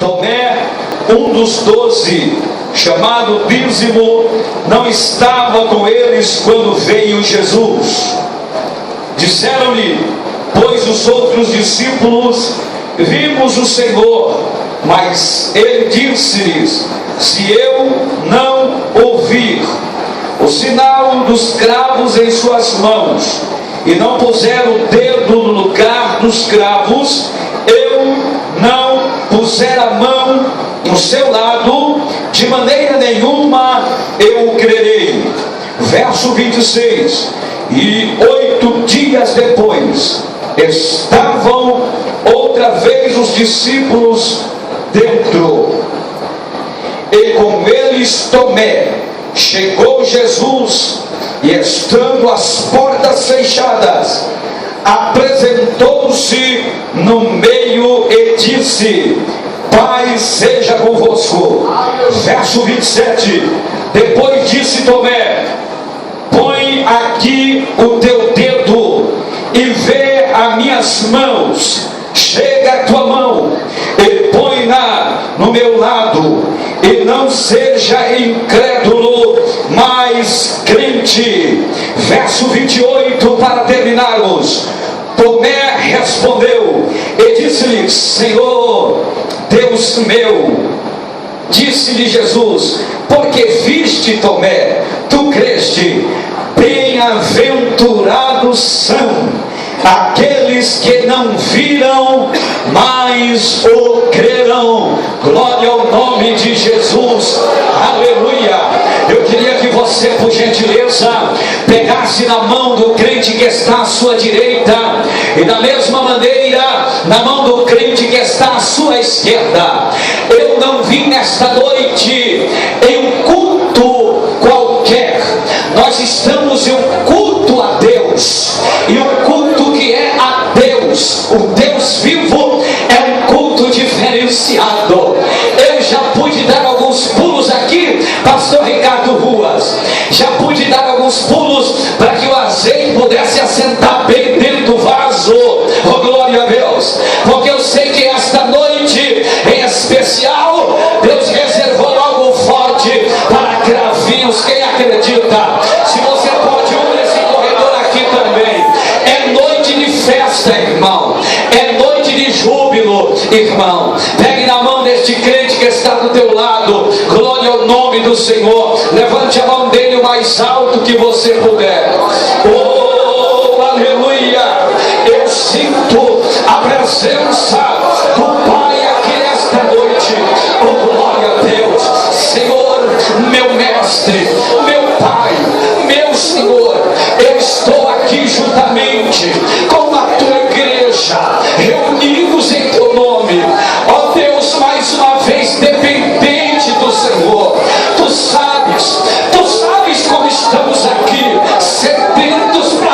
Tomé, um dos 12, chamado Dízimo, não estava com eles quando veio Jesus. Disseram-lhe, pois, os outros discípulos: vimos o Senhor. Mas ele disse-lhes: se eu não ouvir o sinal dos cravos em suas mãos, e não puser o dedo no lugar dos cravos, eu não puser a mão no seu lado, de maneira nenhuma eu crerei. Verso 26. E 8 dias depois, estavam outra vez os discípulos dentro, e com eles Tomé. Chegou Jesus, e estando as portas fechadas, apresentou-se no meio e disse: paz seja convosco. Verso 27. Depois disse Tomé: põe aqui o teu dedo e vê as minhas mãos. Chega a tua mão e põe-na no meu lado, e não seja incrédulo, mas crente. Verso 28, para terminarmos. Tomé respondeu e disse-lhe: Senhor, Deus meu. Disse-lhe Jesus: porque viste, Tomé, tu creste. Bem-aventurados são aqueles que não viram, mas o crerão. Glória ao nome de Jesus. Aleluia. Eu queria que você, por gentileza, pegasse na mão do crente que está à sua direita, e da mesma maneira na mão do crente que está à sua esquerda. Eu não vim nesta noite em um culto qualquer. Nós estamos em um culto a Deus, e um culto que é a Deus, o Deus vivo, é um culto diferenciado. Eu já pude dar alguns pulos aqui, pastor Ricardo Ruas, já pude dar alguns pulos para que o azeite pudesse assentar bem dentro do vaso. Oh, glória a Deus, porque eu sei que esta noite em especial Deus reservou algo forte para cravinhos. Quem acredita? Se você pode ir nesse corredor aqui também. É noite de festa, irmão. É noite de júbilo, irmão. Pegue na mão deste crente que está do teu lado. Glória ao nome do Senhor. Levante a mão dele o mais alto que você puder. Oh, aleluia. Eu sinto a presença do Pai aqui nesta noite. Oh, glória a Deus. Senhor, meu mestre, meu Pai, meu Senhor, eu estou aqui juntamente com a tua igreja, reunidos em teu nome. Ó Deus, mais uma vez dependente do Senhor. Tu sabes como estamos aqui, sedentos para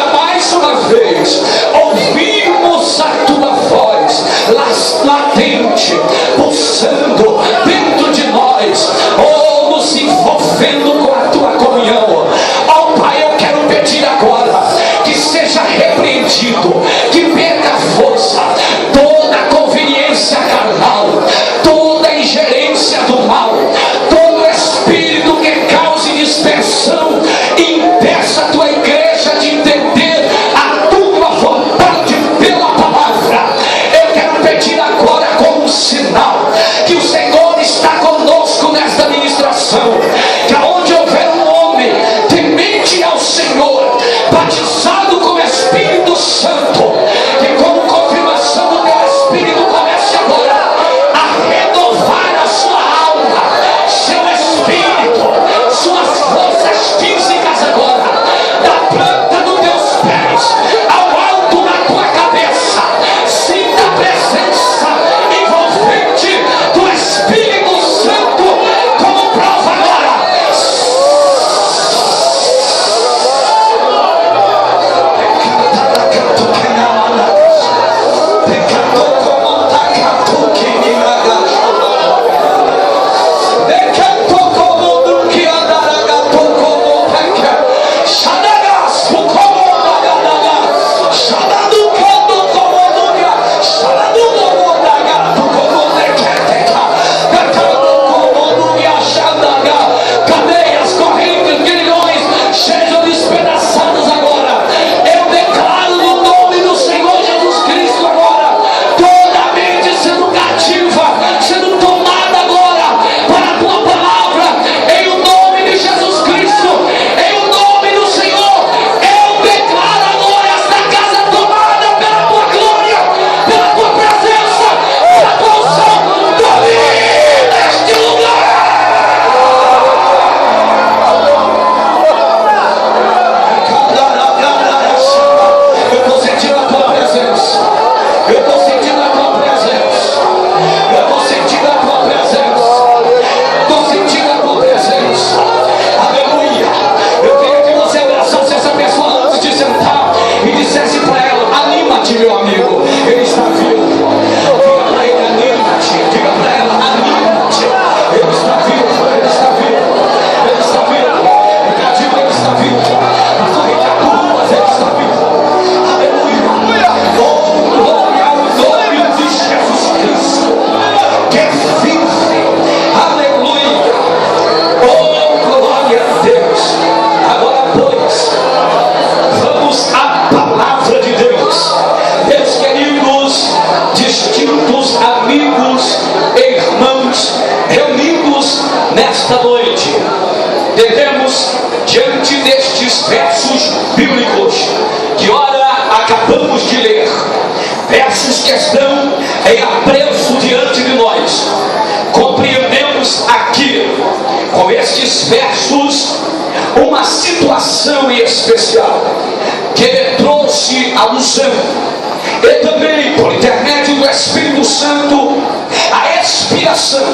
distintos amigos e irmãos reunidos nesta noite, devemos, diante destes versos bíblicos que ora acabamos de ler, versos que estão em apreço diante de nós, compreendemos aqui, com estes versos, uma situação em especial que ele trouxe alusão, e também por intermédio do Espírito Santo, a expiação,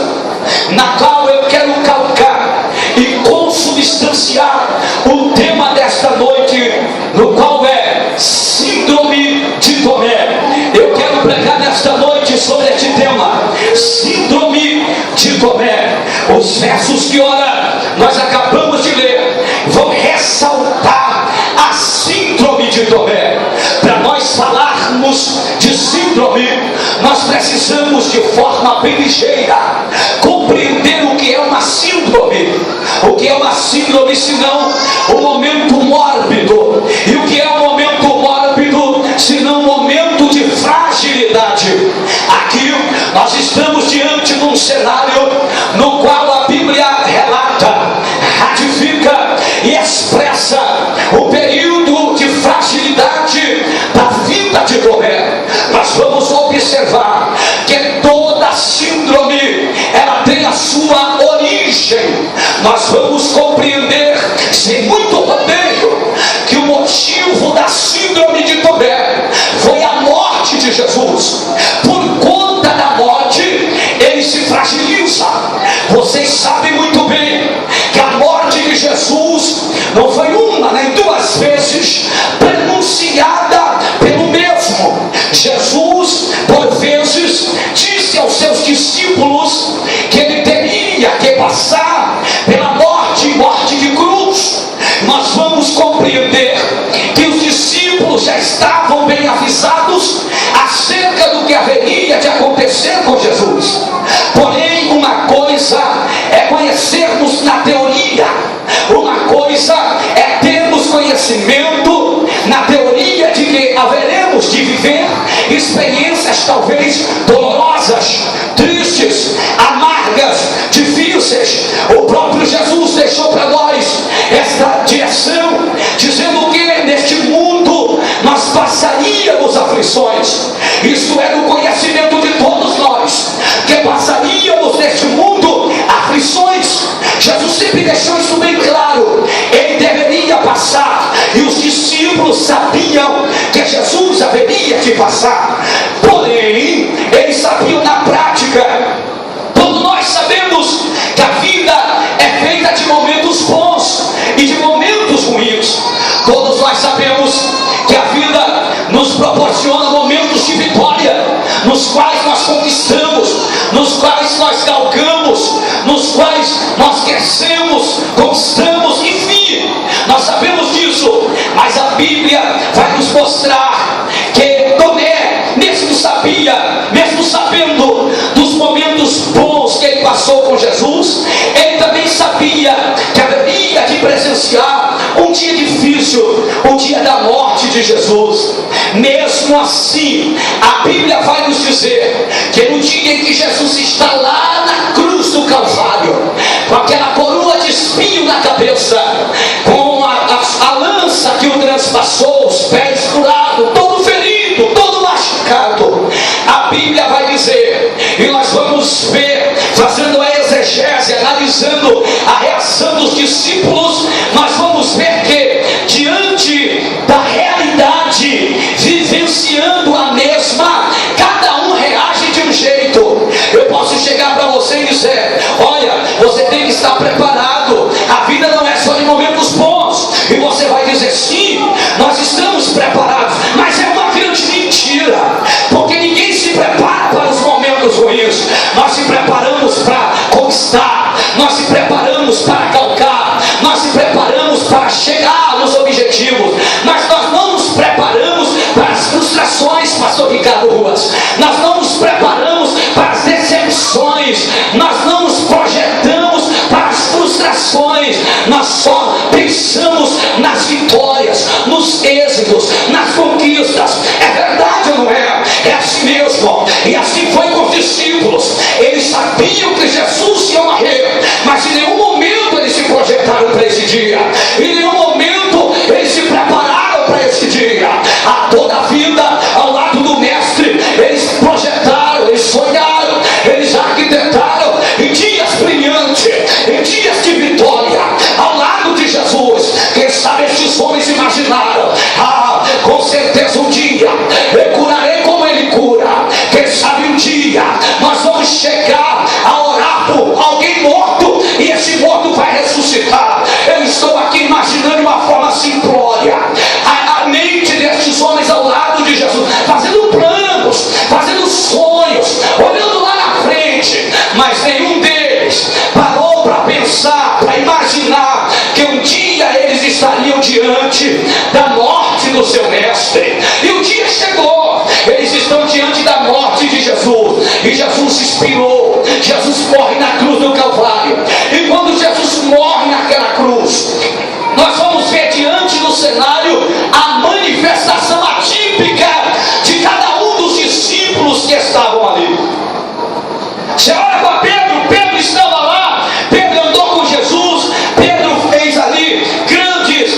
na qual eu quero calcar e consubstanciar o tema desta noite, no qual é Síndrome de Tomé. Eu quero pregar nesta noite sobre este tema, Síndrome de Tomé. Os versos que ora nós acabamos de ler vão ressaltar a Síndrome de Tomé. Para nós falarmos de síndrome, nós precisamos de forma bem ligeira compreender o que é uma síndrome. O que é uma síndrome senão um momento mórbido? E o que é um momento mórbido senão um momento de fragilidade? Aqui nós estamos diante de um cenário no qual a Bíblia relata, ratifica e expressa o período de fragilidade da vida de Tomé. Nós vamos observar que toda síndrome ela tem a sua origem. Nós vamos compreender sem muito rodeio que o motivo da síndrome de Tomé foi a morte de Jesus. Por conta da morte ele se fragiliza. Vocês sabem muito bem que a morte de Jesus não foi uma nem duas vezes pronunciada pelo mesmo. Jesus, por vezes, disse aos seus discípulos que ele teria que passar pela morte de cruz. Nós vamos compreender que os discípulos já estavam bem avisados acerca do que haveria de acontecer com Jesus. Porém, uma coisa é conhecermos na teoria, uma coisa é termos conhecimento na teoria de que haveremos de viver experiências talvez dolorosas, tristes, amargas, difíceis. O próprio Jesus deixou para nós esta direção, dizendo que neste mundo nós passaríamos aflições. Isso é do conhecimento de todos nós, que passaríamos neste mundo aflições. Jesus sempre deixou isso bem claro. Ele deveria passar, e os discípulos sabiam que Jesus haveria de passar. Porém, eles sabiam na prática. Todos nós sabemos que a vida é feita de momentos bons e de momentos ruins. Todos nós sabemos que a vida nos proporciona momentos de vitória, nos quais nós conquistamos, nos quais nós galgamos, nos quais nós crescemos, conquistamos, enfim, nós sabemos disso. Mas a Bíblia vai nos mostrar que Tomé, mesmo sabia, mesmo sabendo dos momentos bons que ele passou com Jesus, ele também sabia que haveria de presenciar um dia difícil, o dia da morte de Jesus. Mesmo assim, a Bíblia vai nos dizer que no dia em que Jesus está lá na cruz do Calvário, com aquela coroa de espinho na cabeça, com a lança que o transpassou, os pés furados, todo ferido, todo machucado, a Bíblia vai dizer, e nós vamos ver, fazendo a exegese, analisando a reação dos discípulos, nós vamos ver que diante da realidade, vivenciando a mesma, cada um reage de um jeito. Eu posso chegar para você e dizer, olha, você tem que estar preparado, a vida não é só de momentos bons, e você vai dizer, sim, nós estamos preparados, mas é uma grande mentira, porque ninguém se prepara para os momentos ruins. Nós se preparamos para conquistar, nós se preparamos para calcar, nós se preparamos para chegar nos objetivos, mas nós não nos preparamos para as frustrações, pastor Ricardo Ruas, nós não nos preparamos para as decepções, nós não nos projetamos para as frustrações, nós só pensamos nas vitórias, nos êxitos, nas conquistas. É verdade ou não é? É assim mesmo. E do seu mestre. E o dia chegou, eles estão diante da morte de Jesus, e Jesus expirou, Jesus morre na cruz do Calvário. E quando Jesus morre naquela cruz, nós vamos ver diante do cenário a manifestação atípica de cada um dos discípulos que estavam ali. Você olha para Pedro, Pedro estava lá, Pedro andou com Jesus, Pedro fez ali grandes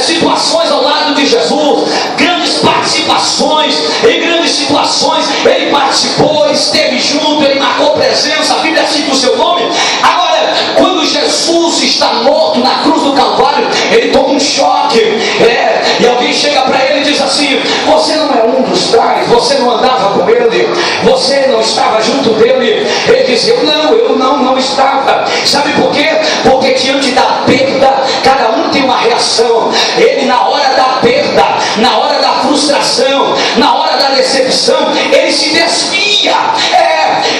situações ao lado de Jesus, grandes participações, em grandes situações ele participou, esteve junto, ele marcou presença, a Bíblia cita o seu nome. Agora, quando Jesus está morto na cruz do Calvário, ele toma um choque, e alguém chega para ele e diz assim: você não é um dos tais, você não andava com ele, você não estava junto dele. Ele diz: eu não estava. Sabe por quê? Porque diante da perda, cada um tem uma reação. Ele, na hora da perda, na hora da frustração, na hora da decepção, ele se desvia.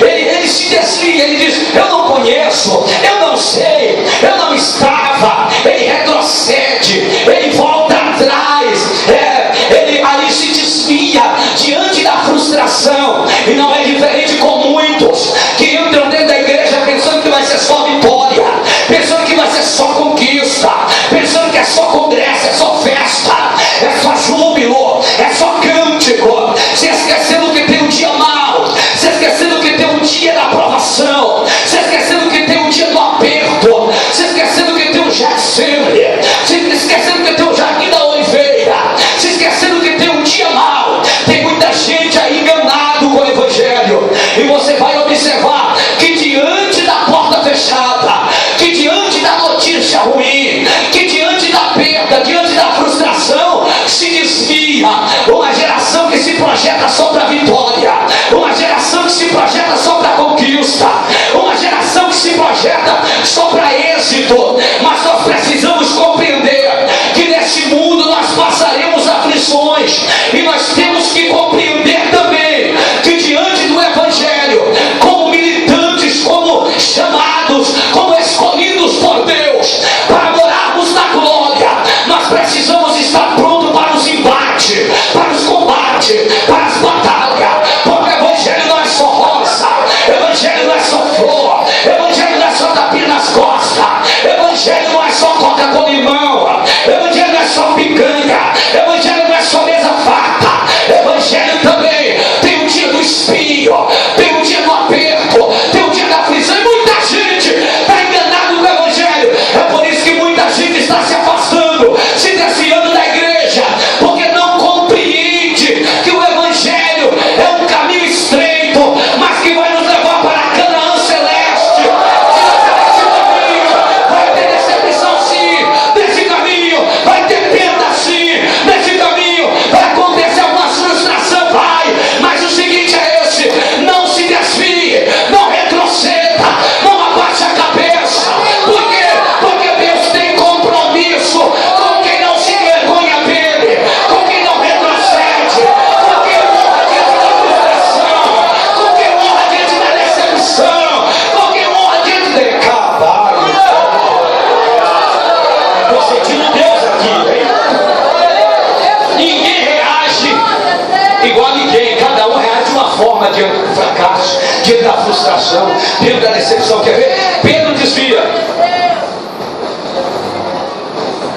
Ele se desvia, ele diz: eu não conheço, eu não sei, eu não estava. Ele retrocede, ele volta atrás, ele ali se desvia diante da frustração. E não é diferente com muitos que entram dentro da igreja pensando que vai ser só vitória, pensando que vai ser só conquista, pensando que é só congresso, é só festa, é só júbilo, é só cântico, se esquecendo que tem um dia mau, se esquecendo que tem um dia da aprovação, se esquecendo que tem um dia do aperto, se esquecendo que tem um Getsemane, se esquecendo que tem um Jardim da Oliveira, se esquecendo que tem um dia mau. Tem muita gente aí enganado com o Evangelho, e você vai observar que diante da porta fechada, que diante da notícia ruim, que diante da perda, diante da frustração, se desvia. Uma geração que se projeta só para vitória, uma geração que se projeta só para conquista, uma geração que se projeta só para êxito. Mas nós precisamos compreender que neste mundo nós passaremos aflições, e nós temos que compreender também que diante do Evangelho, como militantes, como chamados, como escolhidos por Deus para morarmos na glória, nós precisamos estar prontos para os embates, para os combates, para as batalhas, porque o Evangelho não é só rosa, o Evangelho não é só flor, o Evangelho não é só tapinha nas costas, o Evangelho não é só coca com limão, o Evangelho não é só picanha, o Evangelho não é só mesa farta, o Evangelho também tem um dia do espinho, tem um dia do aperto, tem um dia da aflição, e muita gente está enganada com o Evangelho. É por isso que muita gente está se afastando, se desviando da igreja, porque não compreende que o Evangelho é um caminho estreito, mas que vai nos levar para a Canaã celeste. Se nesse caminho vai ter decepção, sim, nesse caminho vai ter perda, sim, nesse caminho vai acontecer alguma frustração, vai, mas o seguinte é esse: não se desvie, não retroceda, não abaixe a cabeça. Por quê? Porque Deus tem compromisso com quem não se envergonha dele, com quem não retrocede, com quem honra diante da frustração, com quem honra diante da decepção, com quem honra diante de cada. Estou sentindo Deus aqui, hein? Ninguém reage igual a ninguém, cada um reage de uma forma diante do fracasso, diante da frustração, diante da decepção. Quer ver? Pedro desvia.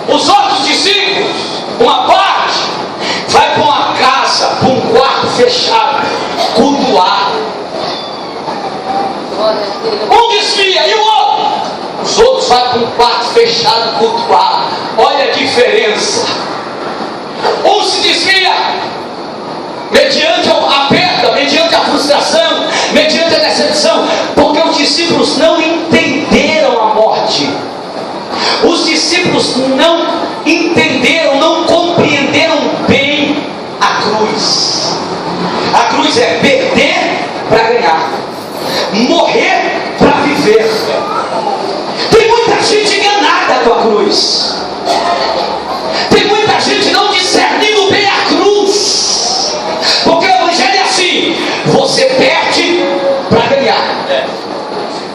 Os outros discípulos, uma parte, vai para uma casa, para um quarto fechado, cultuar. Um desvia e o outro. Os outros vão para um quarto fechado, cultuar. Olha a diferença. Um se desvia mediante a perda, mediante a frustração, mediante a decepção, porque os discípulos não entenderam a morte. Os discípulos não entenderam, não compreenderam bem a cruz. A cruz é perder para ganhar, morrer para viver. Tem muita gente enganada com a cruz. Tem muita gente não discernindo bem a cruz, porque o Evangelho é assim: você perde para ganhar,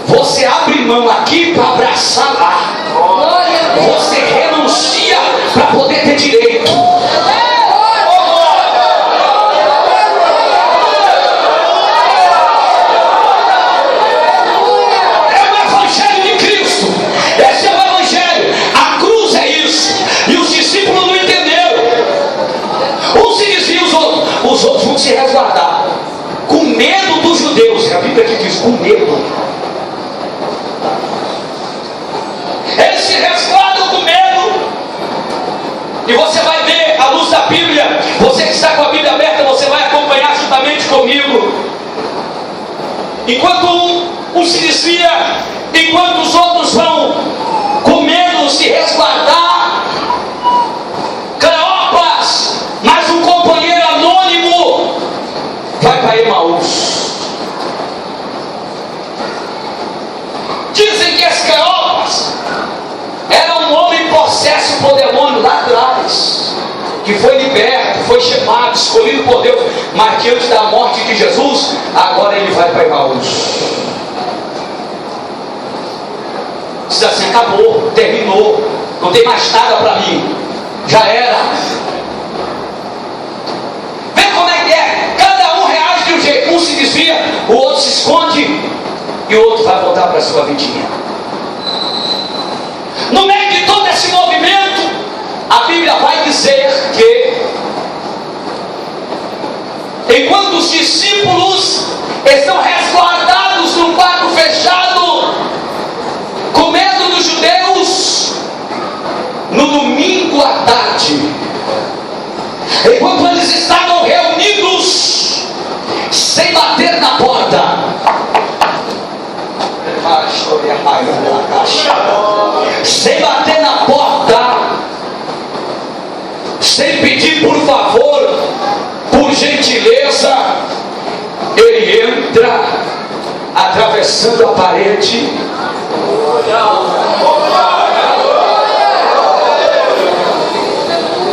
você abre mão aqui para abraçar lá, você renuncia para poder ter direito. com medo. Eles se resguardam com medo. E você vai ver à luz da Bíblia. Você que está com a Bíblia aberta, você vai acompanhar juntamente comigo. Enquanto um se desvia, enquanto os outros vão com medo se resguardar, Cleopas, mais um companheiro anônimo, vai para Emaús. Dizem que esse Cleopas era um homem possesso por demônio lá atrás, que foi liberto, foi chamado, escolhido por Deus, mas que antes da morte de Jesus, agora ele vai para Emaús. Diz assim: acabou, terminou, não tem mais nada para mim, já era. Vê como é que é, cada um reage de um jeito, um se desvia, o outro se esconde, e o outro vai voltar para a sua vidinha. No meio de todo esse movimento, a Bíblia vai dizer que enquanto os discípulos estão resguardados num quarto fechado, com medo dos judeus, no domingo à tarde, enquanto eles estavam reunidos, sem bater na porta, sem bater na porta, sem pedir por favor, por gentileza, ele entra atravessando a parede.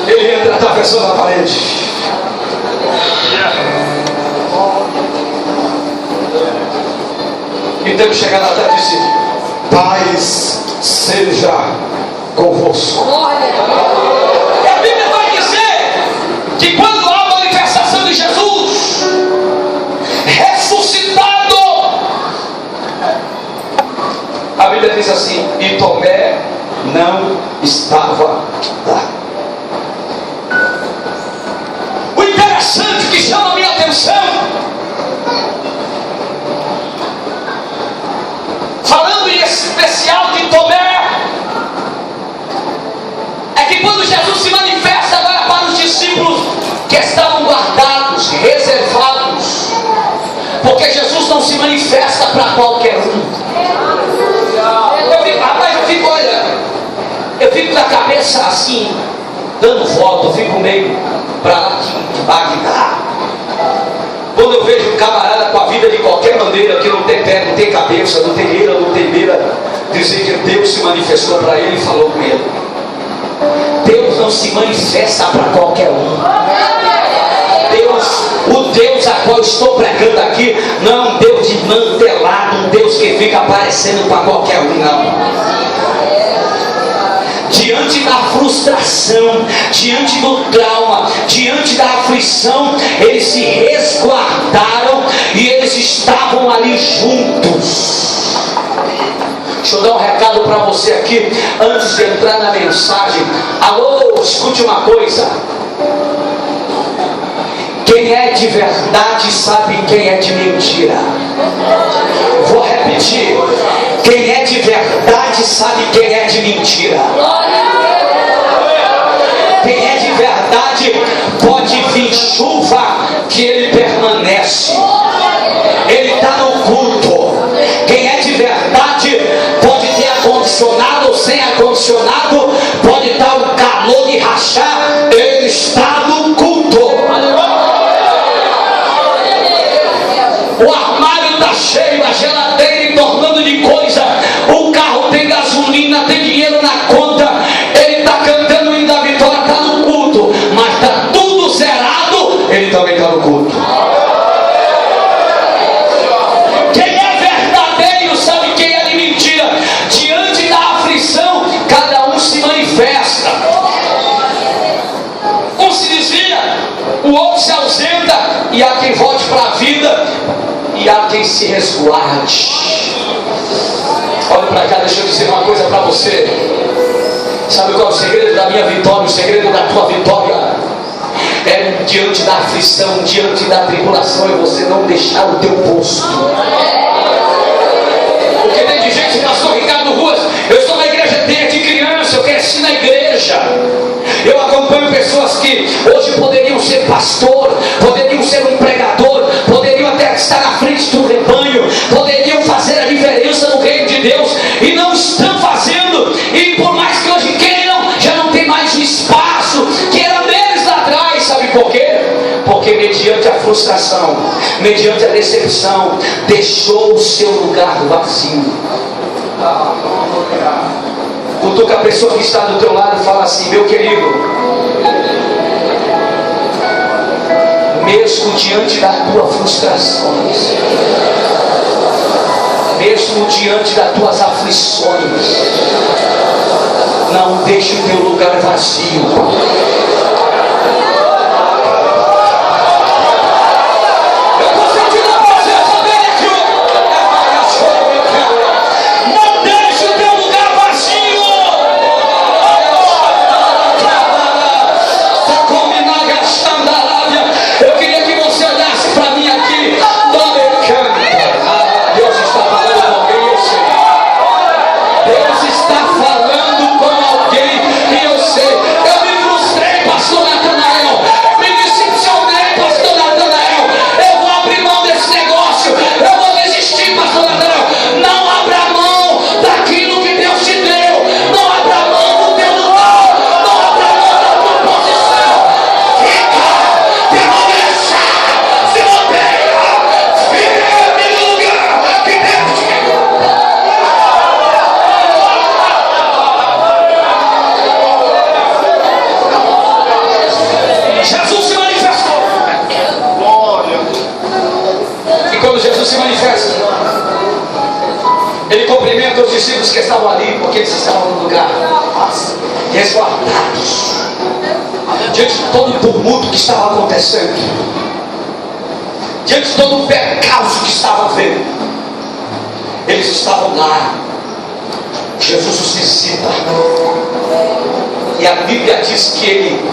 Ele entra atravessando a parede. E temos chegado até e disse: paz seja convosco. E a Bíblia vai dizer que quando há a manifestação de Jesus ressuscitado, a Bíblia diz assim: e Tomé não estava lá. O interessante que chama a minha atenção, falando em especial de Tomé, é que quando Jesus se manifesta agora para os discípulos que estavam guardados, reservados, porque Jesus não se manifesta para qualquer um. Eu fico com a cabeça assim, dando volta, eu fico meio para lá de Bagdá. Quando eu vejo um camarada com a vida de qualquer maneira, que não tem pé, não tem cabeça, não tem eira, não tem beira, dizer que Deus se manifestou para ele e falou com ele. Deus não se manifesta para qualquer um. O Deus a qual estou pregando aqui não é um Deus desmantelado, um Deus que fica aparecendo para qualquer um, não. Diante da frustração, diante do trauma, diante da aflição, eles se resguardaram e eles estavam ali juntos. Deixa eu dar um recado para você aqui, antes de entrar na mensagem. Alô, escute uma coisa. Quem é de verdade sabe quem é de mentira. Vou repetir. Quem é de verdade sabe quem é de mentira. Quem é de verdade pode vir chuva que ele permanece. Ele está no culto. Quem é de verdade pode ter ar-condicionado ou sem ar-condicionado, pode estar o calor de rachar, ele está no culto. O armário está cheio, a geladeira entornando de coisa, o carro tem gasolina, tem dinheiro na conta, ele está cantando o hino da vitória, está no culto, mas está tudo zerado, ele também está no culto. Quem é verdadeiro sabe quem é de mentira. Diante da aflição, cada um se manifesta. Um se desvia, o outro se ausenta, e há quem volte para a vida, e há quem se resguarde. Olha para cá, deixa eu dizer uma coisa para você. Sabe qual é o segredo da minha vitória? O segredo da tua vitória é diante da aflição, diante da tribulação, é você não deixar o teu posto. conhece o pastor Ricardo Ruas. Eu estou na igreja desde criança, eu cresci na igreja. Eu acompanho pessoas que hoje poderiam ser pastor, poderiam ser um pregador, poderiam até estar na frente do rebanho, poderiam fazer a diferença no reino de Deus, e não estão fazendo. E por mais que hoje queiram, já não tem mais o espaço que era deles lá atrás. Sabe por quê? Porque mediante a frustração, mediante a decepção, deixou o seu lugar vazio. Cutuca a pessoa que está do teu lado e fala assim: meu querido, mesmo diante das tuas frustrações, mesmo diante das tuas aflições, não deixe o teu lugar vazio. Ele cumprimenta os discípulos que estavam ali, porque eles estavam no lugar resguardados diante de todo o tumulto que estava acontecendo, diante de todo o percalço que estava havendo. Eles estavam lá. Jesus os visita, e a Bíblia diz que ele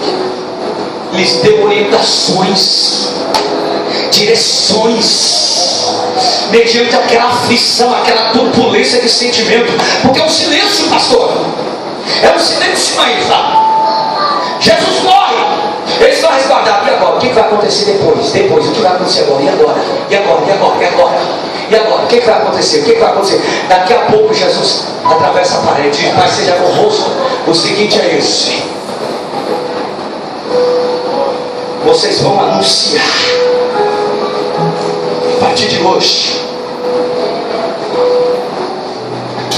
lhes deu orientações, direções, mediante aquela aflição, aquela turbulência de sentimento. Porque é um silêncio, pastor, é um silêncio ainda. Jesus morre, eles estão resguardados. E agora? O que vai acontecer depois? Depois, o que vai acontecer agora? E agora? E agora? E agora? E agora? E agora? O que vai acontecer? O que vai acontecer? Daqui a pouco Jesus atravessa a parede e diz: Pai, seja convosco. O seguinte é esse: vocês vão anunciar a partir de hoje.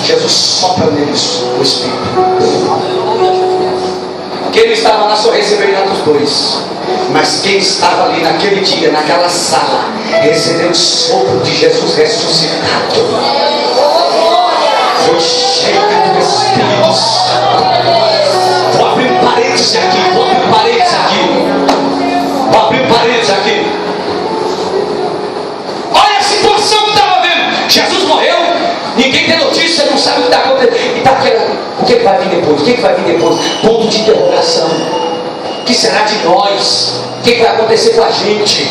Jesus sopra neles o Espírito. Quem não estava lá só receberia dos dois, mas quem estava ali naquele dia, naquela sala, recebeu o sopro de Jesus ressuscitado. Foi cheio do Espírito Santo. Vou abrir um parênteses aqui, vou abrir um parênteses aqui, vou abrir um parênteses aqui. Olha a situação que estava vendo. Jesus morreu, ninguém tem notícia, não sabe o que está acontecendo. E tá aquela, o que vai vir depois? O que vai vir depois? Ponto de interrogação. O que será de nós? O que vai acontecer com a gente?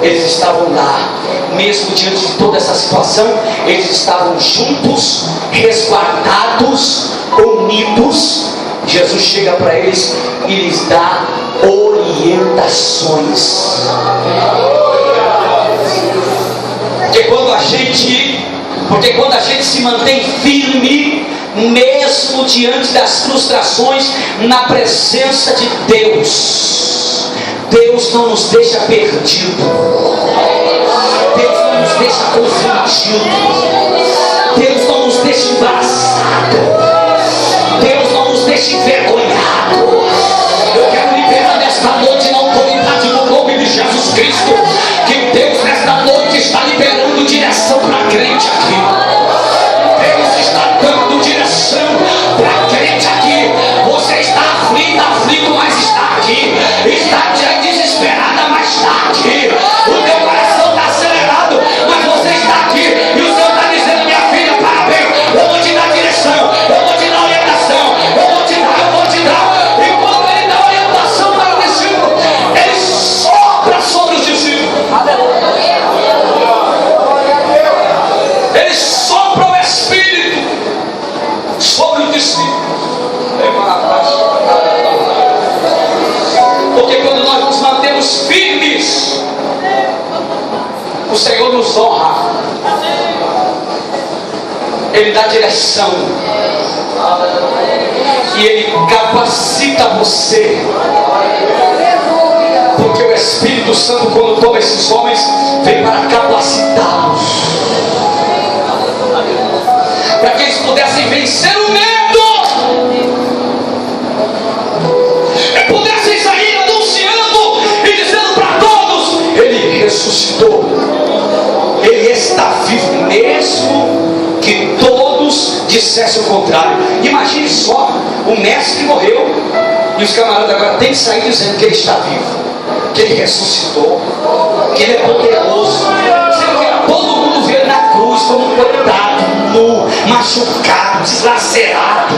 Eles estavam lá, mesmo diante de toda essa situação, eles estavam juntos, resguardados, unidos. Jesus chega para eles e lhes dá orientações. Porque quando a gente se mantém firme, mesmo diante das frustrações, na presença de Deus, Deus não nos deixa perdido, Deus não nos deixa confundido, Deus não nos deixa embaraçado, Deus não nos deixa envergonhado. Eu quero liberar nesta noite, na autoridade do nome de Jesus Cristo, que Deus nesta noite está liberando direção para a crente aqui. Deus está dando direção para a crente aqui. Você está aflito, mas está aqui. Está já desesperada, mas está aqui. O teu coração está acelerado, mas você está aqui. E o seu O Senhor nos honra. Ele dá direção. E Ele capacita você. Porque o Espírito Santo, quando toma esses homens, vem para capacitá-los, para que eles pudessem vencer o medo e pudessem sair anunciando e dizendo para todos: Ele ressuscitou, Ele está vivo, mesmo que todos dissessem o contrário. Imagine só, o mestre morreu e os camaradas agora têm que sair dizendo que Ele está vivo, que Ele ressuscitou, que Ele é poderoso. Sendo que todo mundo veio na cruz como um coitado, nu, machucado, deslacerado,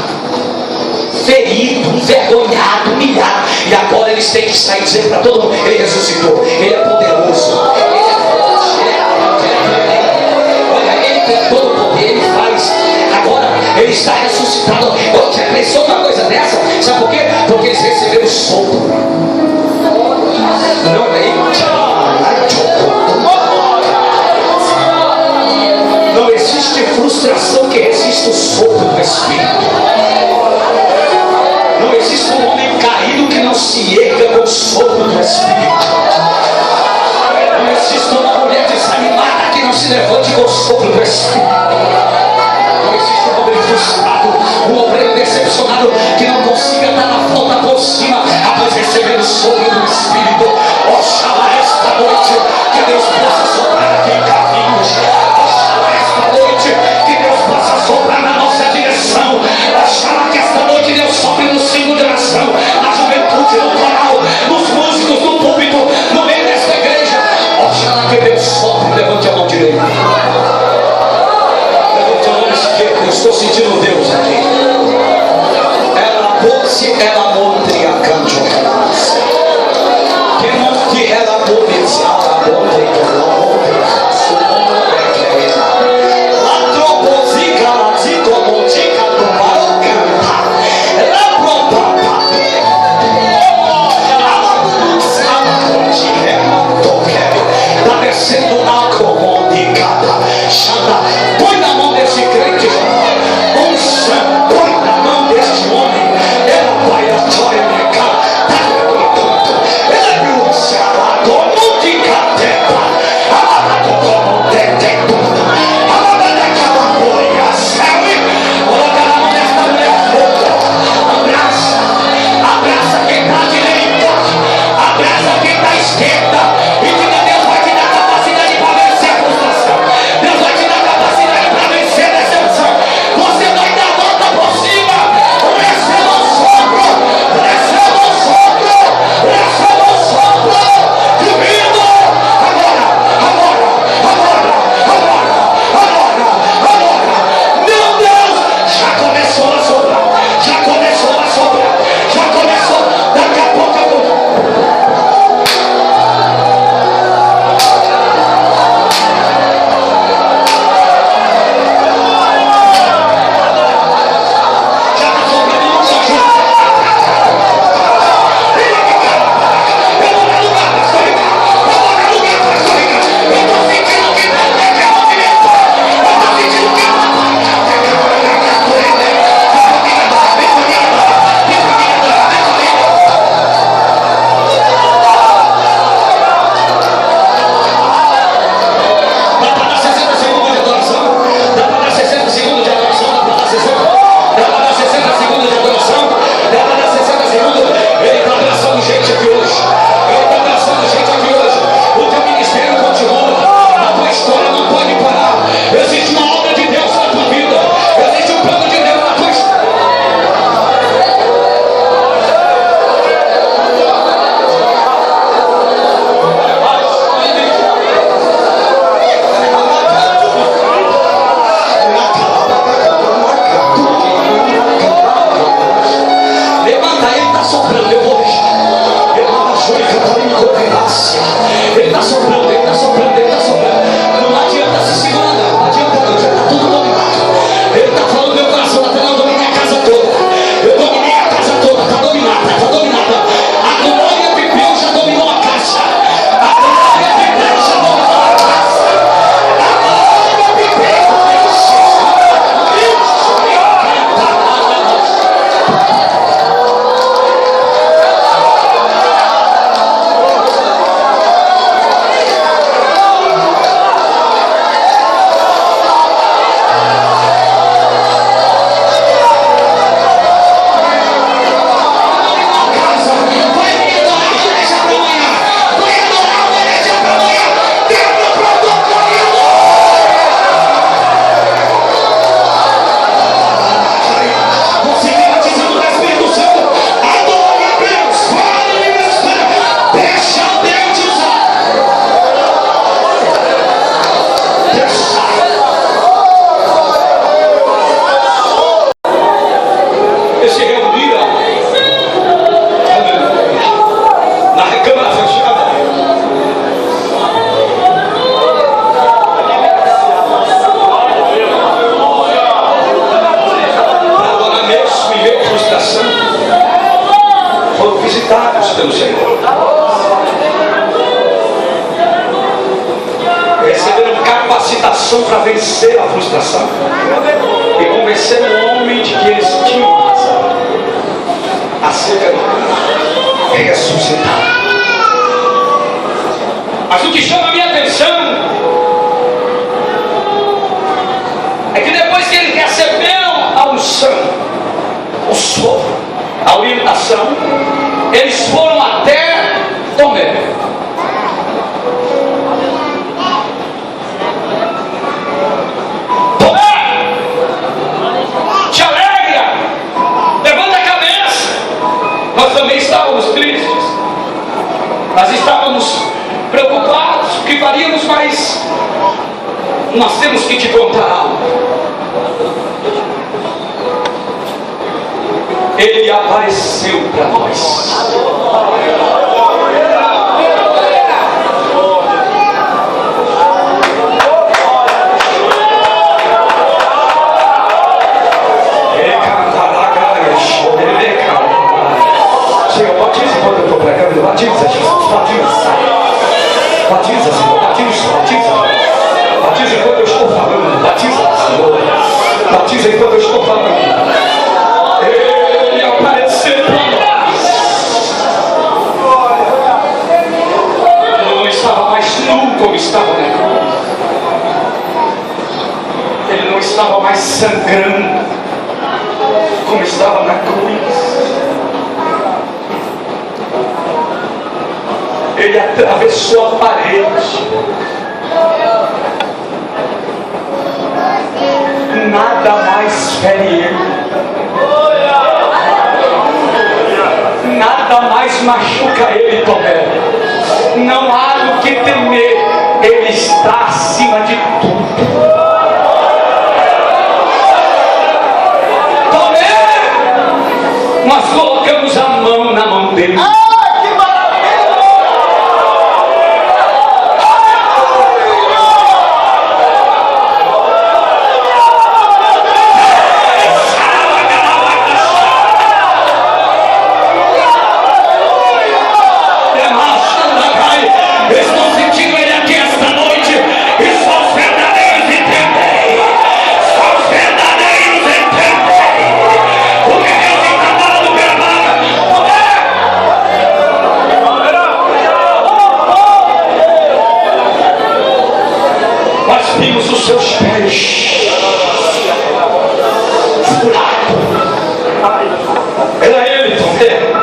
ferido, envergonhado, humilhado. E agora eles têm que sair dizendo para todo mundo: Ele ressuscitou, Ele é poderoso, Ele é forte, Ele tem todo o poder, Ele faz. Agora Ele está ressuscitado. Eu já pensou numa coisa dessa? Sabe por quê? Porque eles receberam o sopro. Não existe frustração que resista o sopro do Espírito. Não existe um homem caído que não se erga com o sopro do Espírito. Não existe uma mulher desanimada que não se levante com o sopro do Espírito. Não existe um homem frustrado, um obreiro decepcionado que não consiga dar a volta por cima após receber o sopro do Espírito. Oxalá esta noite que Deus possa soprar aqui em Carlinhos. Oxalá esta noite que Deus possa soprar na nossa direção. Oxalá que esta noite Deus sopre no símbolo de oração, na juventude, no coral, nos músicos, no púlpito, no meio desta igreja. Oxalá que Deus sopre. Levante a mão direita. Levante a mão esquerda. Eu estou sentindo Deus aqui. Ela pôs-se, ela montre a canto. Que não que ela pôs. capacitação para vencer a frustração. E convencer o homem de que eles tinham razão acerca de ressuscitar. Mas o que chama a minha atenção é que depois que ele recebeu a unção, o sopro, a orientação, eles foram até Tomé. Tomé, te alegra, levanta a cabeça. Nós também estávamos tristes, mas estávamos preocupados, o que faríamos, mas nós temos que te contar algo. Ele apareceu para nós. Senhor, batiza enquanto eu estou pregando. Batiza, Jesus, batiza. Batiza, Senhor, batiza. Batiza enquanto eu estou falando. Batiza, Senhor. Batiza enquanto eu estou falando. Ele apareceu para nós. Ele não estava mais nu como estava na cruz. Ele não estava mais sangrando como estava na cruz. Ele atravessou a parede. Nada mais fere ele. Nada mais machuca ele, Tomé. Não há do que temer. Ele está acima de tudo. Tomé, nós colocamos a mão na mão dele. Vimos os seus pés furados. Era ele, Tomé.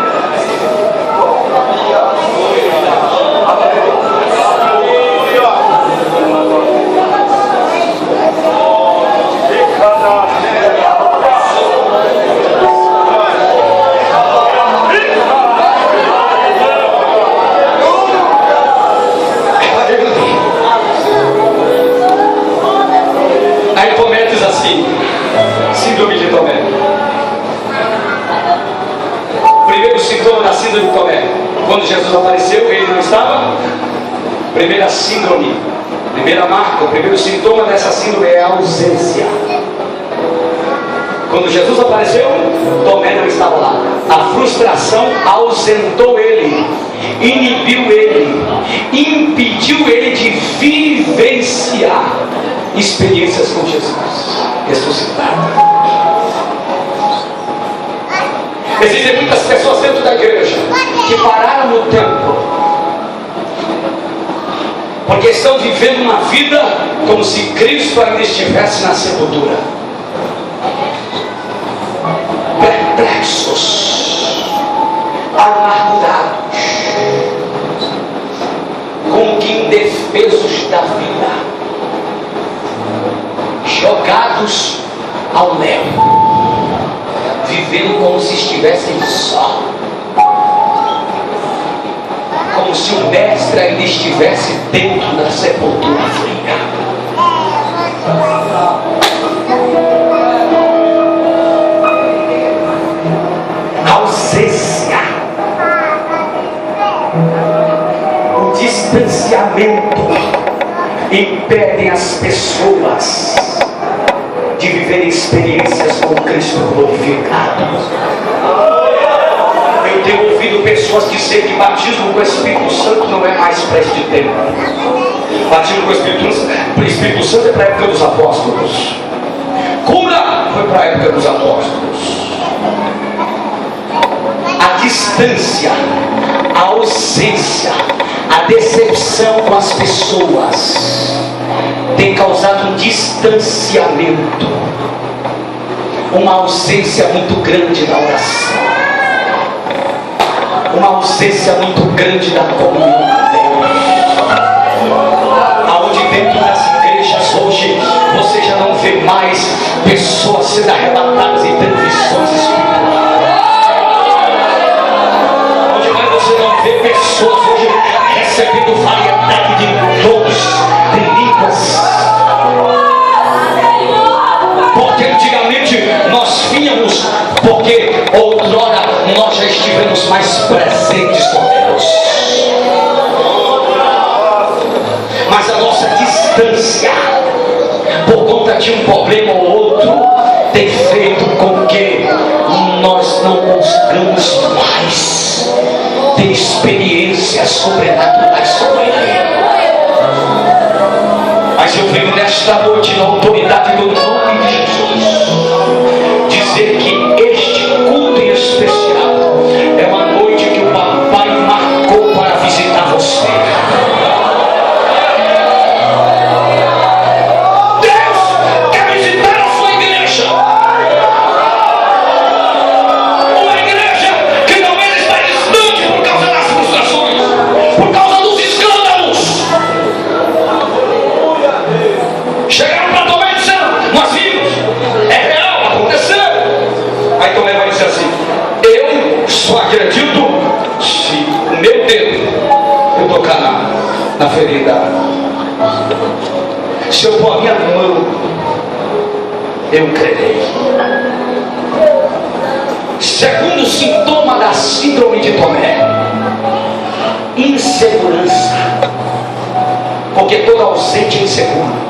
Aí Tomé diz assim, síndrome de Tomé. Primeiro sintoma da síndrome de Tomé. Quando Jesus apareceu, ele não estava. Primeira síndrome, primeira marca, o primeiro sintoma dessa síndrome é a ausência. Quando Jesus apareceu, Tomé não estava lá. A frustração ausentou ele, inibiu ele, impediu ele de vivenciar experiências com Jesus ressuscitado. Existem muitas pessoas dentro da igreja que pararam no tempo porque estão vivendo uma vida como se Cristo ainda estivesse na sepultura, perplexos, amargurados, como que indefesos da vida, jogados ao léu, vivendo como se estivessem só, como se o mestre ainda estivesse dentro da sepultura fria. Ausência, o distanciamento impedem as pessoas de viver experiências com Cristo glorificado. Eu tenho ouvido pessoas dizer que batismo com o Espírito Santo não é mais para este tempo. Batismo com o Espírito Santo é para a época dos apóstolos. Cura foi para a época dos apóstolos. A distância, a ausência, a decepção com as pessoas tem causado um distanciamento, uma ausência muito grande da oração, uma ausência muito grande da comunhão com Deus. Aonde dentro das igrejas hoje você já não vê mais pessoas sendo arrebatadas em tendo visões espirituais. Onde mais você não vê pessoas hoje recebendo variedade de dons, de línguas. Porque antigamente nós vínhamos, porque outrora nós já estivemos mais presentes com Deus. Mas a nossa distância, por conta de um problema ou outro, tem feito com que nós não consigamos mais ter experiências sobrenaturais com Ele. Mas eu venho nesta noite, na autoridade do nome de Jesus, dizer que este culto em especial é uma noite que o Papai marcou para visitar você. Deus quer visitar a sua igreja. Uma igreja que não está distante por causa das frustrações, por causa dos escândalos. Chegaram para tomar e disseram: nós vimos, é real, aconteceu. Aí Tomé vai dizer assim: eu só acredito se o meu dedo eu tocar na ferida, se eu pôr a minha mão, eu crerei. Segundo sintoma da síndrome de Tomé: insegurança. Porque todo ausente é inseguro.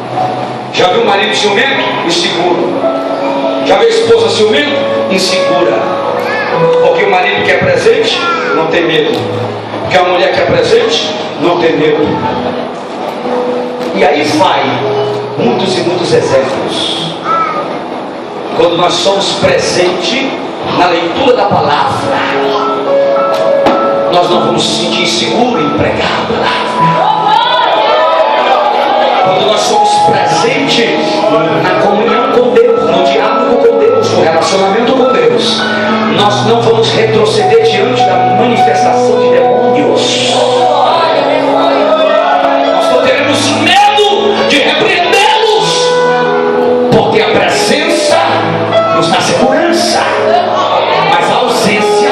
Já viu o marido ciumento? Inseguro. Já viu a esposa ciumenta? Insegura. Porque o marido que é presente não tem medo. Porque a mulher que é presente não tem medo. E aí vai muitos e muitos exemplos. Quando nós somos presentes na leitura da palavra, nós não vamos nos sentir inseguros em pregar a palavra. Quando nós somos presentes na comunhão com Deus, no diálogo com Deus, no relacionamento com Deus, nós não vamos retroceder diante da manifestação de demônios. Nós não teremos medo de repreendê-los, porque a presença nos dá segurança, mas a ausência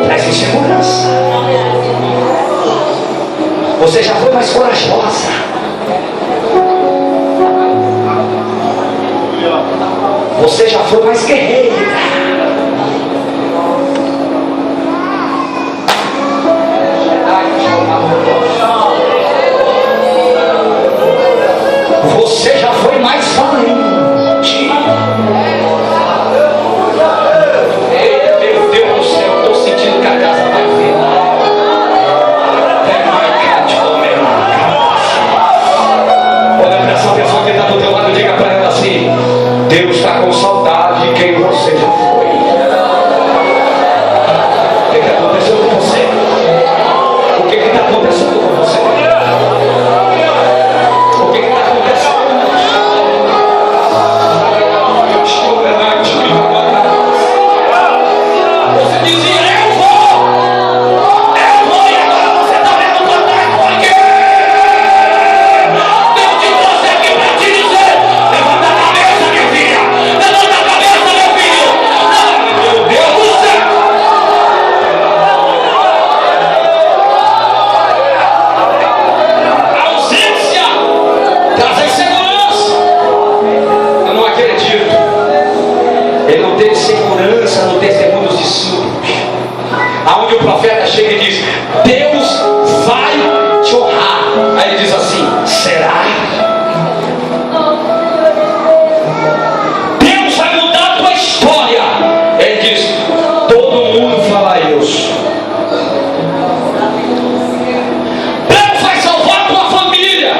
traz insegurança. Você já foi mais corajosa. Você já foi mais guerreira. Você já foi mais valente. Meu Deus do céu, estou sentindo que a casa vai virar. Olha para essa pessoa que está do teu lado, diga para ela assim: Deus está com saudade de quem você já foi. O que aconteceu com você? O que está acontecendo com você? O que está acontecendo? Você dizia: eu vou, e agora você está vendo para trás. Por quê? Deus te trouxe aqui para te dizer: levanta a cabeça, minha filha. Levanta a cabeça, meu filho. Meu Deus do céu. A ausência traz insegurança. Eu não acredito. Ele não teve segurança no testemunho dos discípulos, aonde o profeta chega e diz: Deus vai te honrar. Aí ele diz assim: será? Deus vai mudar a tua história. Ele diz: todo mundo fala isso. Deus vai salvar a tua família.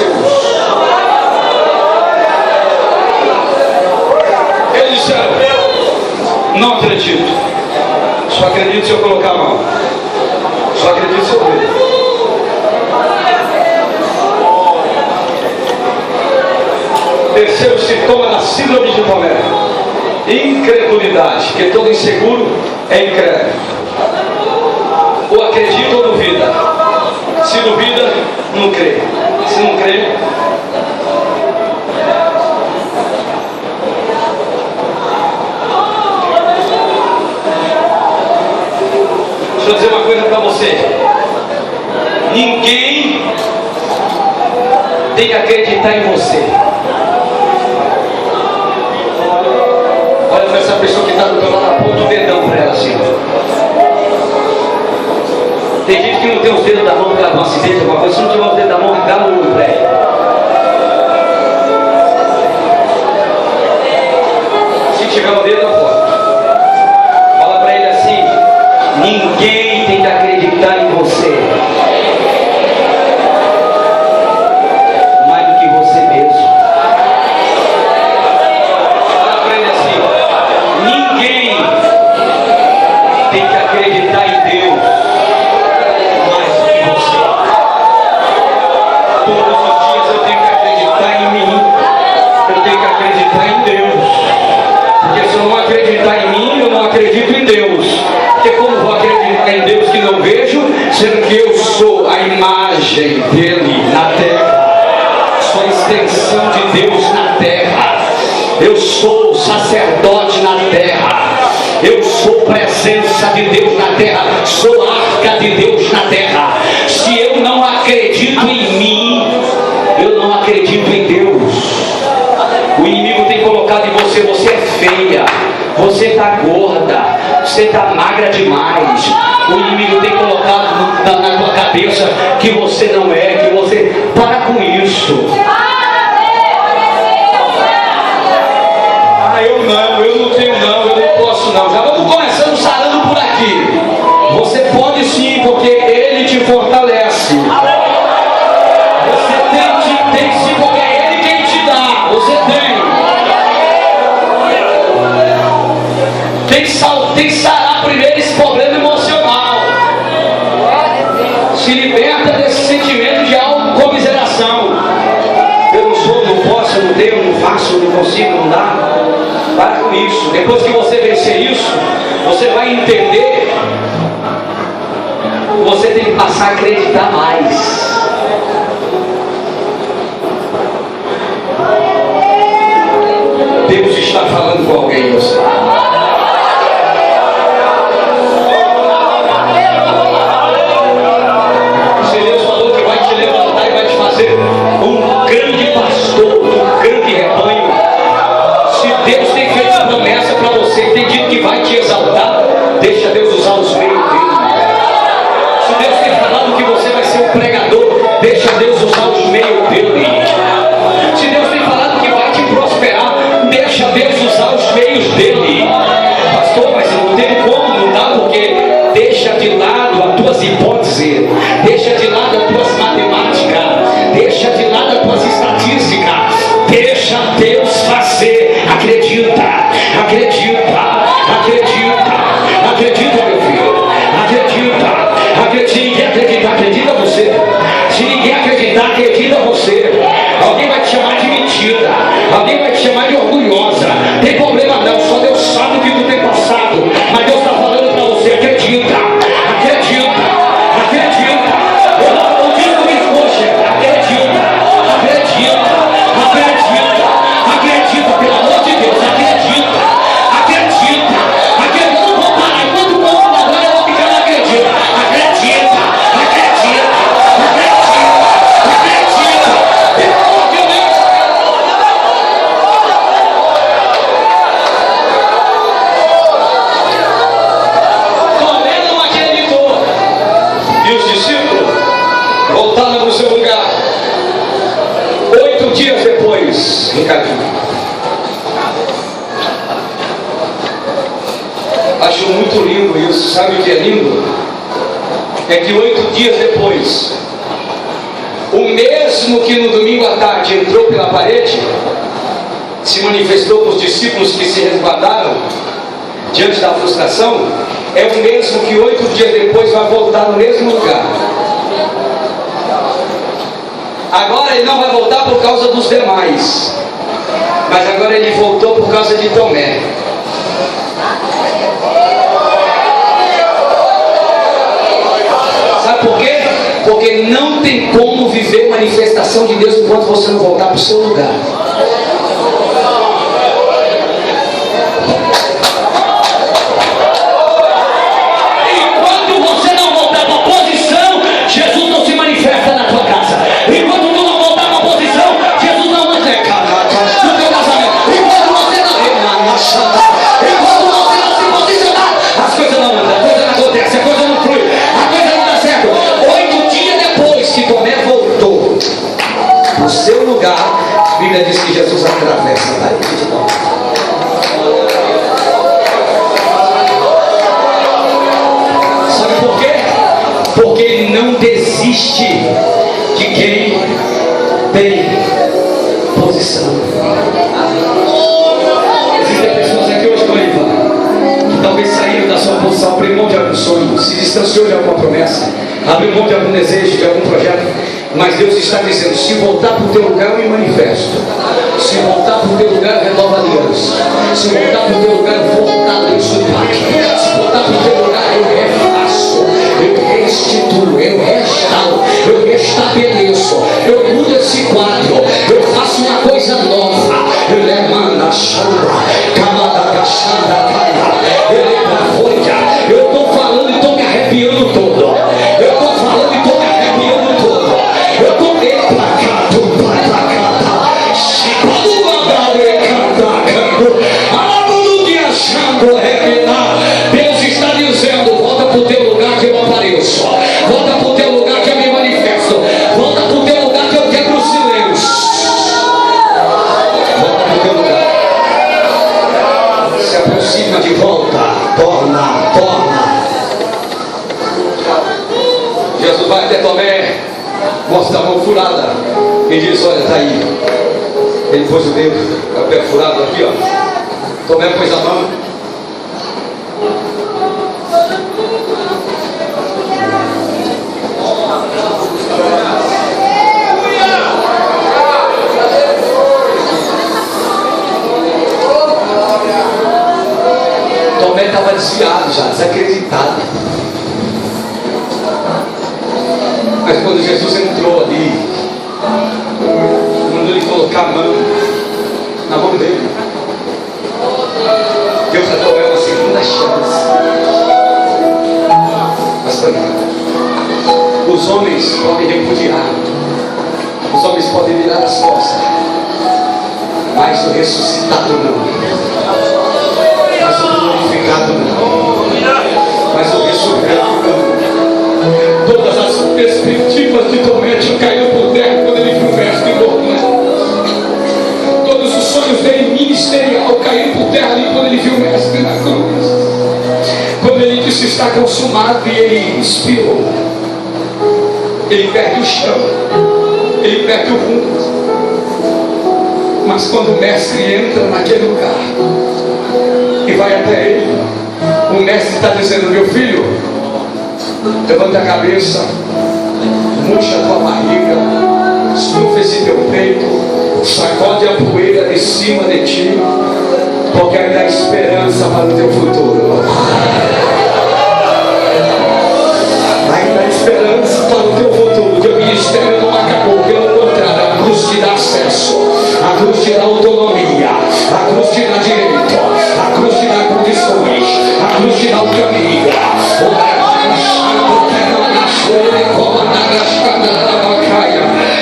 Deus. Eles disseram: não acredito. Só acredito se eu colocar a mão. Só acredito se eu ver. Terceiro sintoma da síndrome de Tomé: incredulidade, porque todo inseguro é incrédulo. Ou acredita ou duvida. Se duvida, não crê. Se não crê, deixa eu dizer uma coisa para você: ninguém tem que acreditar em você. Olha para essa pessoa que está do teu lado, aponta o dedão para ela assim. Tem gente que não tem os dedos da mão por causa de um acidente, alguma coisa. Se não tiver os dedos da mão, dá no olho para ela. Se tiver o dedo, não pode. Fala para ele assim: ninguém tem que acreditar em você mais do que você mesmo. Fala para ele assim: ninguém tem que acreditar em Deus mais do que você. Todos os dias eu tenho que acreditar em mim. Eu tenho que acreditar em Deus. Porque se eu não acreditar em mim, eu não acredito em Deus. Porque como vou acreditar em Deus que não vejo, sendo que eu sou a imagem dele na terra, sou a extensão de Deus na terra, eu sou sacerdote na terra, eu sou presença de Deus na terra, sou arca de Deus na terra. Se eu não acredito em mim, eu não acredito em Deus. O inimigo tem colocado em você: você é feia, você está gorda, você está magra demais. O inimigo tem colocado na tua cabeça que você não é, que você... Para com isso. Eu não tenho não, eu não posso não. Já vamos começando sarando por aqui. Você pode sim, porque ele te fortalece. Você tem sim, porque é ele quem te dá. Você tem que sarar primeiro esse problema emocional. Se liberta desse sentimento de autocomiseração. Eu não sou, não posso, eu não tenho, eu não faço, eu não consigo, não dá. Para com isso. Depois que você vencer isso, você vai entender que você tem que passar a acreditar mais. Deus está falando com alguém, você. Se Deus falou que vai te levantar e vai te fazer um grande pastor, um grande rebanho. Se Deus tem feito essa promessa para você, tem dito que vai te exaltar, deixa Deus usar os meios dele. Se Deus tem falado que você vai ser um pregador, deixa Deus usar os meios dele. Se Deus tem falado que vai te prosperar, deixa Deus usar os meios dele. Pastor, mas não tem como, não dá, porque deixa de lado as tuas hipóteses, deixa de lado as tuas matemáticas, deixa de lado as tuas estatísticas, deixa Deus fazer. Acredita, acredita, acredita, acredita, meu filho, acredita, acredita. Se ninguém acreditar, acredita você. Se ninguém acreditar, acredita você. Alguém vai te chamar de mentira, alguém vai te chamar de orgulhosa. Tem problema não, só Deus sabe o que tu tem passado, mas Deus está falando para você: acredita, acredita, acredita. Eu não digo isso hoje. Acredita, acredita, acredita, acredita, pelo amor de Deus, acredita, acredita, acredita. Eu não vou parar, enquanto o mundo agora eu vou ficar na acredita, acredita, acredita, acredita, acredita. Pelo amor de Deus. Tomé não acreditou. E os discípulos voltaram para o seu lugar. 8 dias depois, Ricardinho. Acho muito lindo isso. Sabe o que é lindo? É que 8 dias depois, o mesmo mesmo que no domingo à tarde entrou pela parede, se manifestou para os discípulos que se resguardaram diante da frustração, é o mesmo que 8 dias depois vai voltar no mesmo lugar. Agora ele não vai voltar por causa dos demais, mas agora ele voltou por causa de Tomé. Sabe por quê? Porque não tem como viver manifestação de Deus enquanto você não voltar para o seu lugar. Enquanto você não voltar para a posição, Jesus não se manifesta na tua casa. Enquanto tu não voltar para a posição, Jesus não anda no teu casamento. Enquanto você não se posicionar, as coisas não andam, a coisa não acontece, a coisa não flui, a coisa não dá certo. 8 dias depois que Tomé voltou no seu lugar, a Bíblia diz que Jesus atravessa a parede de novo. Sabe por quê? Porque ele não desiste de quem tem posição. Existem pessoas aqui hoje, noiva, que talvez saíram da sua posição, abriu mão de algum sonho, se distanciou de alguma promessa, abriu mão de algum desejo, de algum projeto, mas Deus está dizendo: se voltar para o teu lugar, eu me manifesto. Se voltar para o teu lugar, eu renovo aliança. Se voltar para o teu lugar, eu fortaleço o pacto. Se voltar para o teu lugar, eu refaço, eu restituo, eu restauro, eu restabeleço, eu mudo esse quadro, eu faço uma coisa nova. Eu levanto a chama, camada da chama, eu estou falando e estou me arrepiando todo. Eu estou falando e estou me arrepiando todo. Eu estou meio pra cá, tudo pra cá. Quando mandar eu cantar, alabo que achando arrepiar. Deus está dizendo: volta para o teu lugar que eu apareço. Volta para o teu lugar que eu me manifesto. Volta para o teu lugar que eu quebro o silêncio. Volta para o teu lugar. Se aproxima de volta. Torna. Jesus vai até Tomé, mostra a mão furada e diz: olha, está aí. Ele pôs o dedo, o pé furado aqui, ó. Tomé pôs a mão. Tomé estava desviado já, desacreditado. Mas quando Jesus entrou ali, mandou ele colocar a mão na mão dele, Deus já Tomé uma segunda chance. Mas para mim, os homens podem repudiar, os homens podem virar as costas, mas o ressuscitado não, mas o glorificado não, mas o ressurreto não. Todas as perspectivas de Tomé tinham caído por terra quando ele viu o mestre voltando. Todos os sonhos dele ministerial caíram por terra ali quando ele viu o mestre na cruz. Quando ele disse: está consumado, e ele expirou, ele perde o chão, ele perde o rumo. Mas quando o mestre entra naquele lugar e vai até ele, o mestre está dizendo: meu filho, levanta a cabeça, murcha a tua barriga, estufa esse teu peito, sacode a poeira de cima de ti, porque ainda há esperança para o teu futuro. Ainda há esperança para o teu futuro. O teu ministério não acabou, pelo contrário, a cruz te dá acesso, a cruz te dá autonomia, a cruz te dá direito, a cruz te dá condições, a cruz te dá o caminho.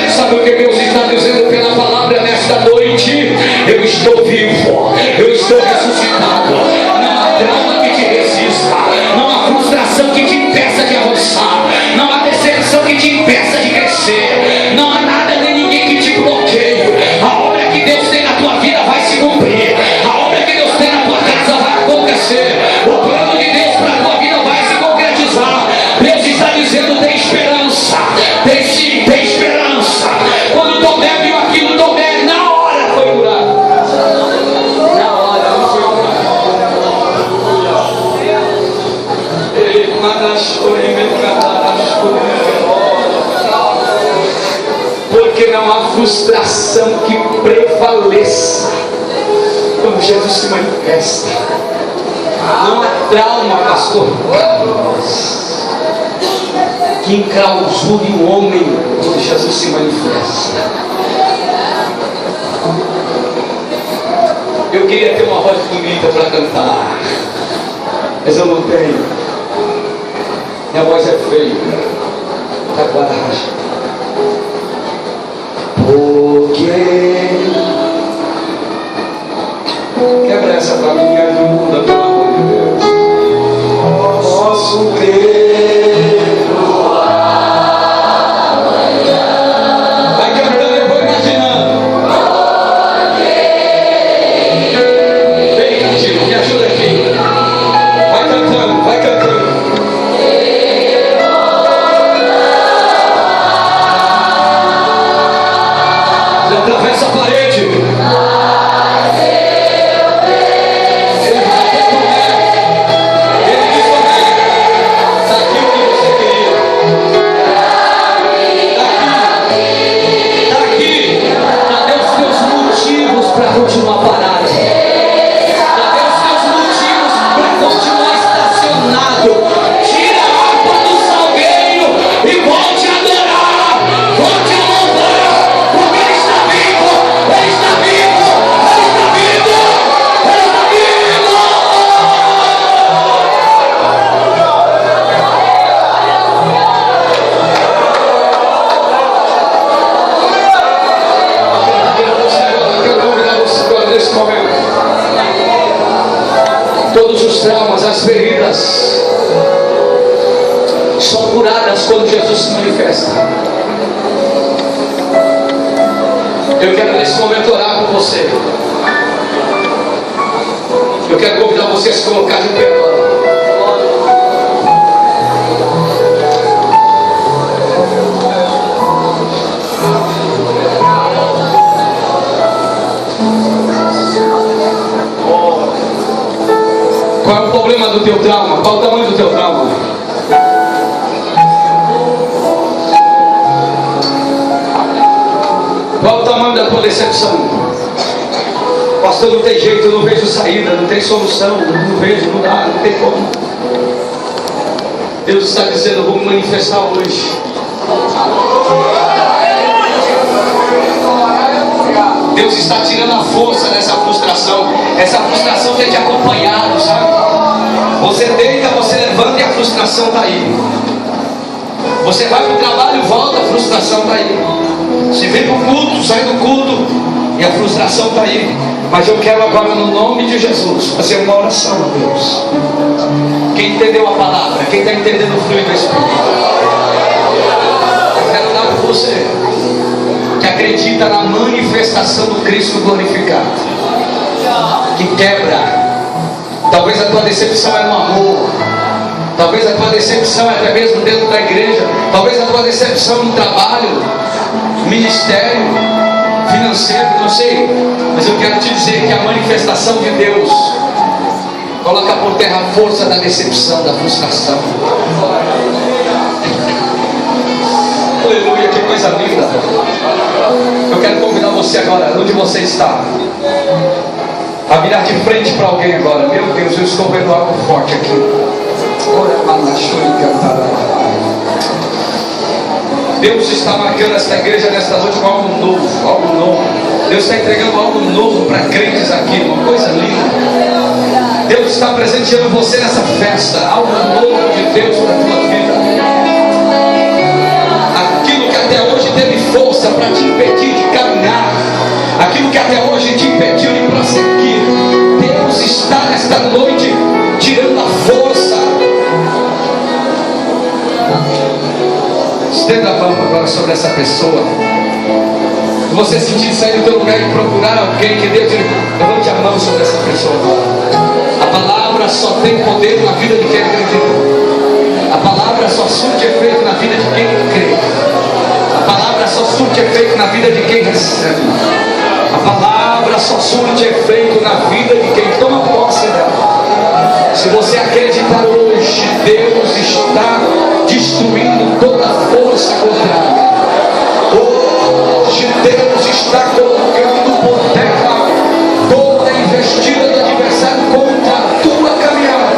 Sabe o que Deus está dizendo pela palavra nesta noite? Eu estou vivo, não há frustração que prevaleça quando Jesus se manifesta. Não há trauma, pastor Carlos, que enclausure o homem quando Jesus se manifesta. Eu queria ter uma voz bonita para cantar, mas eu não tenho. Minha voz é feia. Tá coragem. Porque quebra essa pra mim, me ajuda, pelo amor de Deus. Posso perdoar amanhã. Vai cantando, eu vou imaginando. Vem, Tio, me ajuda aqui. Vai cantando, vai cantando. Atravessa a parede. Continuar parado. Cadê os teus motivos para continuar estacionado? Tira a harpa do salgueiro e volte a adorar, volte a louvar, porque Ele está vivo, Ele está vivo, Ele está vivo, Ele está vivo. Nesse momento, todos os traumas, as feridas são curadas quando Jesus se manifesta. Eu quero nesse momento orar por você. Eu quero convidar você a se colocar de pé agora. Qual é o problema do teu trauma? Qual o tamanho do teu trauma? Qual o tamanho da tua decepção? Pastor, não tem jeito, eu não vejo saída, não tem solução, não vejo, não dá, não tem como. Deus está dizendo, eu vou me manifestar hoje. Deus está tirando a força dessa frustração. Essa frustração tem te acompanhado, sabe? Você deita, você levanta e a frustração está aí. Você vai para o trabalho e volta, a frustração está aí. Você vem para o culto, sai do culto e a frustração está aí. Mas eu quero agora, no nome de Jesus, fazer uma oração a Deus. Quem entendeu a palavra? Quem está entendendo o fluido do Espírito? Eu quero dar para você que acredita na manifestação do Cristo glorificado, que quebra. Talvez a tua decepção é no amor, talvez a tua decepção é até mesmo dentro da igreja, talvez a tua decepção no trabalho, ministério, financeiro, não sei, mas eu quero te dizer que a manifestação de Deus coloca por terra a força da decepção, da frustração. Aleluia, que coisa linda. Eu quero convidar você agora, onde você está, a virar de frente para alguém agora. Meu Deus, eu estou vendo algo forte aqui. Deus está marcando esta igreja nesta noite com algo novo, algo novo. Deus está entregando algo novo para crentes aqui, uma coisa linda. Deus está presenteando você nessa festa, algo novo de Deus para a tua vida. Aquilo que até hoje teve força para te impedir de caminhar, aquilo que até hoje te impediu de prosseguir, Deus está nesta noite tirando a força. Estenda a mão agora sobre essa pessoa. Se você sentir sair do teu lugar e procurar alguém, que Deus levante a mão sobre essa pessoa. A palavra só tem poder na vida de quem acredita. A palavra só surte efeito na vida de quem crê. A palavra só surte efeito na vida de quem recebe. A palavra só surte efeito na vida de quem toma posse dela. Se você acreditar hoje, Deus está destruindo toda força contrária. Hoje está colocando por terra toda a investida do adversário contra a tua caminhada.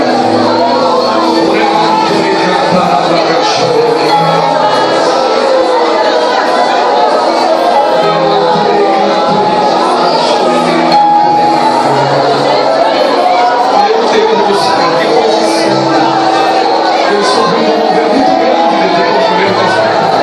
Eu estou vendo um mover muito grande de Deus no meio dessa casa.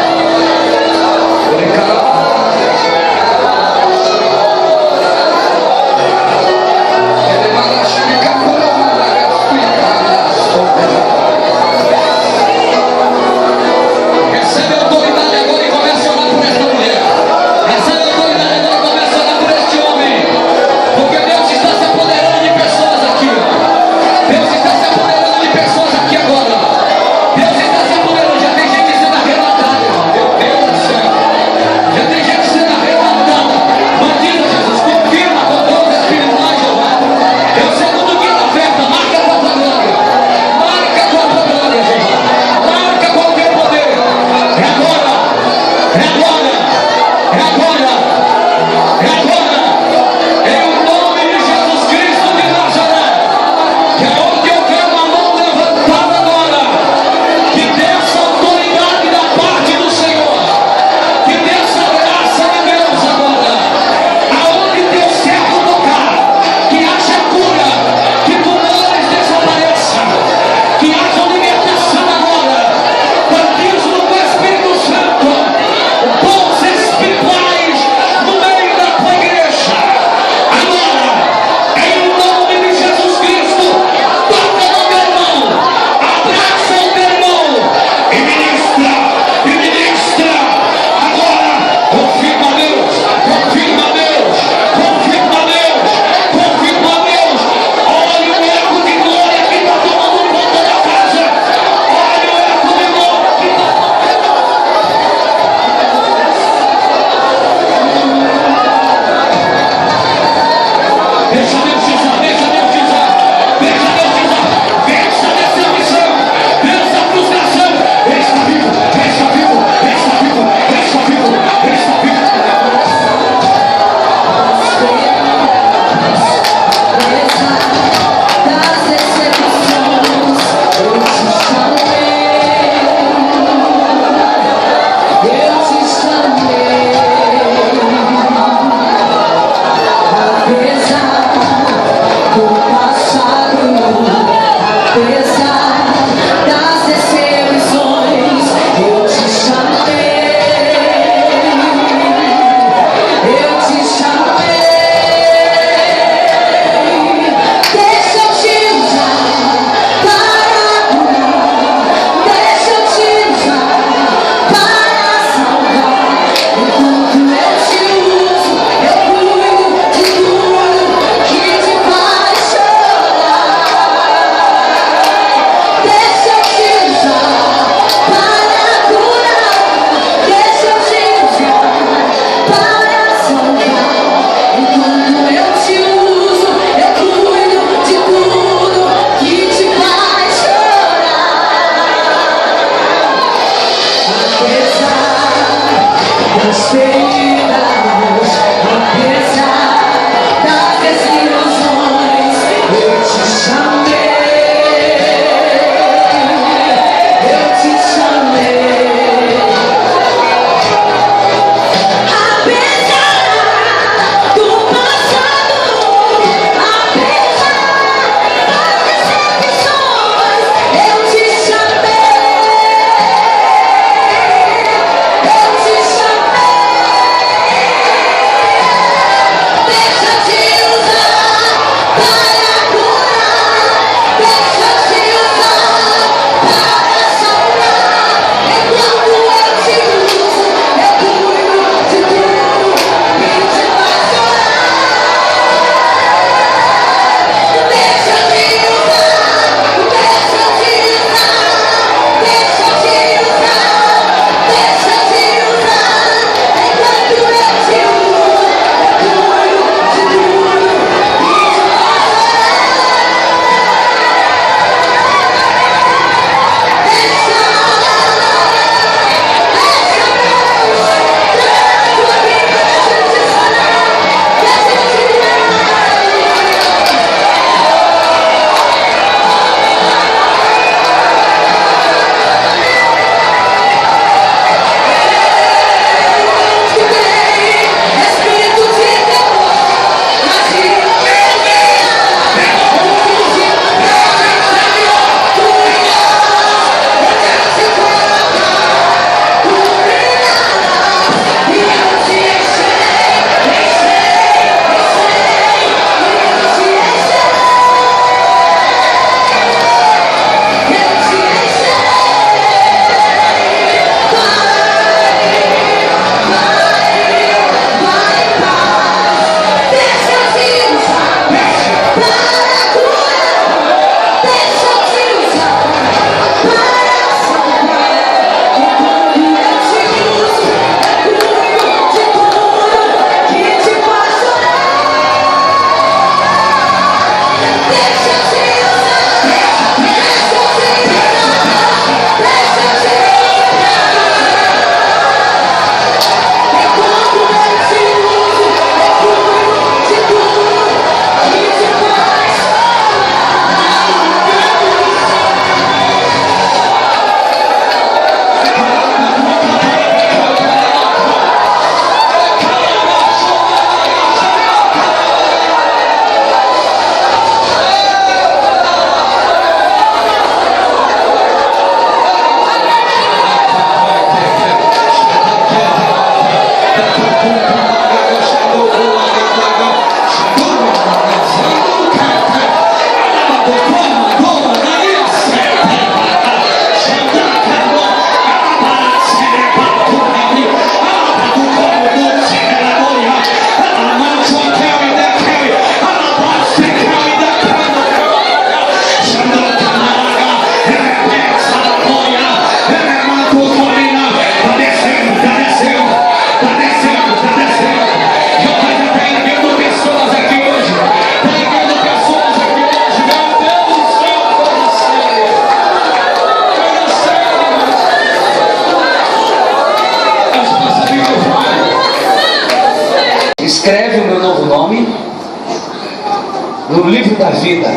no livro da vida,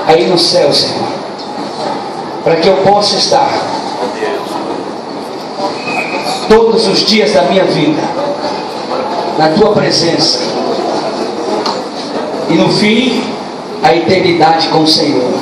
aí no céu, Senhor, para que eu possa estar todos os dias da minha vida na tua presença, e no fim a eternidade com o Senhor.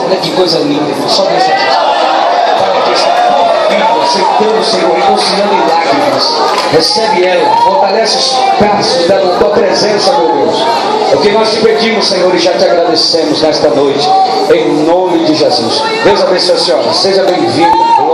Olha que coisa linda, irmão. Só nessa para que está vivo, aceitando o Senhor, reconciliando em lágrimas. Recebe ela, fortalece os braços dela na tua presença, meu Deus. É o que nós te pedimos, Senhor, e já te agradecemos nesta noite, em nome de Jesus. Deus abençoe a senhora, seja bem-vinda.